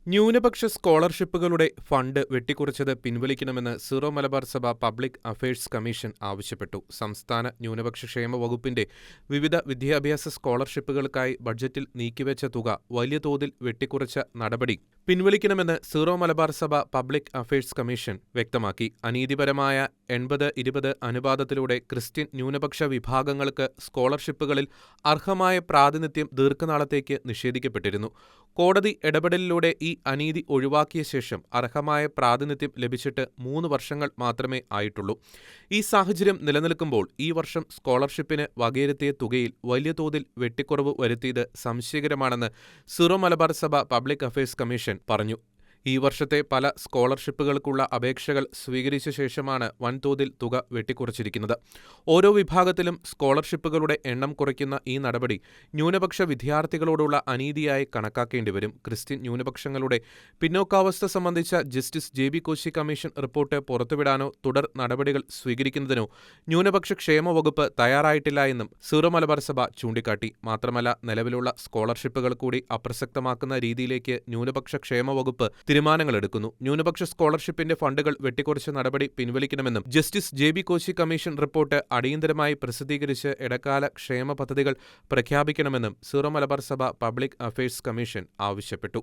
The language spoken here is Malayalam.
ന്യൂനപക്ഷ സ്കോളർഷിപ്പുകളുടെ ഫണ്ട് വെട്ടിക്കുറച്ചത് പിൻവലിക്കണമെന്ന് സീറോ മലബാർ സഭ പബ്ലിക് അഫയേഴ്സ് കമ്മീഷൻ ആവശ്യപ്പെട്ടു. സംസ്ഥാന ന്യൂനപക്ഷ ക്ഷേമ വകുപ്പിന്റെ വിവിധ വിദ്യാഭ്യാസ സ്കോളർഷിപ്പുകൾക്കായി ബഡ്ജറ്റിൽ നീക്കിവെച്ച തുക വലിയ തോതിൽ വെട്ടിക്കുറച്ച നടപടി പിൻവലിക്കണമെന്ന് സീറോ മലബാർ സഭ പബ്ലിക് അഫയേഴ്സ് കമ്മീഷൻ വ്യക്തമാക്കി. അനീതിപരമായ 80-20 അനുപാതത്തിലൂടെ ക്രിസ്ത്യൻ ന്യൂനപക്ഷ വിഭാഗങ്ങൾക്ക് സ്കോളർഷിപ്പുകളിൽ അർഹമായ പ്രാതിനിധ്യം ദീർഘനാളത്തേക്ക് നിഷേധിക്കപ്പെട്ടിരുന്നു. കോടതി ഇടപെടലിലൂടെ ഈ അനീതി ഒഴിവാക്കിയ ശേഷം അർഹമായ പ്രാതിനിധ്യം ലഭിച്ചിട്ട് 3 വർഷങ്ങൾ മാത്രമേ ആയിട്ടുള്ളൂ. ഈ സാഹചര്യം നിലനിൽക്കുമ്പോൾ ഈ വർഷം സ്കോളർഷിപ്പിന് വകയിരുത്തിയ തുകയിൽ വലിയ തോതിൽ വെട്ടിക്കുറവ് വരുത്തിയത് സംശയകരമാണെന്ന് സീറോ മലബാർ സഭ പബ്ലിക് അഫയേഴ്സ് കമ്മീഷൻ പറഞ്ഞു. ഈ വർഷത്തെ പല സ്കോളർഷിപ്പുകൾക്കുള്ള അപേക്ഷകൾ സ്വീകരിച്ച ശേഷമാണ് വൻതോതിൽ തുക വെട്ടിക്കുറച്ചിരിക്കുന്നത്. ഓരോ വിഭാഗത്തിലും സ്കോളർഷിപ്പുകളുടെ എണ്ണം കുറയ്ക്കുന്ന ഈ നടപടി ന്യൂനപക്ഷ വിദ്യാർത്ഥികളോടുള്ള അനീതിയായി കണക്കാക്കേണ്ടിവരും. ക്രിസ്ത്യൻ ന്യൂനപക്ഷങ്ങളുടെ പിന്നോക്കാവസ്ഥ സംബന്ധിച്ച ജസ്റ്റിസ് ജെ.ബി. കോശി കമ്മീഷൻ റിപ്പോർട്ട് പുറത്തുവിടാനോ തുടർ നടപടികൾ സ്വീകരിക്കുന്നതിനോ ന്യൂനപക്ഷ ക്ഷേമ വകുപ്പ് തയ്യാറായിട്ടില്ല എന്നും സീറോ മലബാർ സഭ ചൂണ്ടിക്കാട്ടി. മാത്രമല്ല, നിലവിലുള്ള സ്കോളർഷിപ്പുകൾ കൂടി അപ്രസക്തമാക്കുന്ന രീതിയിലേക്ക് ന്യൂനപക്ഷ ക്ഷേമ വകുപ്പ് തീരുമാനങ്ങളെടുക്കുന്നു. ന്യൂനപക്ഷ സ്കോളർഷിപ്പിന്റെ ഫണ്ടുകൾ വെട്ടിക്കുറച്ച നടപടി പിൻവലിക്കണമെന്നും ജസ്റ്റിസ് ജെ.ബി. കോശി കമ്മീഷൻ റിപ്പോർട്ട് അടിയന്തരമായി പ്രസിദ്ധീകരിച്ച് ഇടക്കാല ക്ഷേമ പദ്ധതികൾ പ്രഖ്യാപിക്കണമെന്നും സീറോ മലബാർ സഭ പബ്ലിക് അഫയേഴ്സ് കമ്മീഷൻ ആവശ്യപ്പെട്ടു.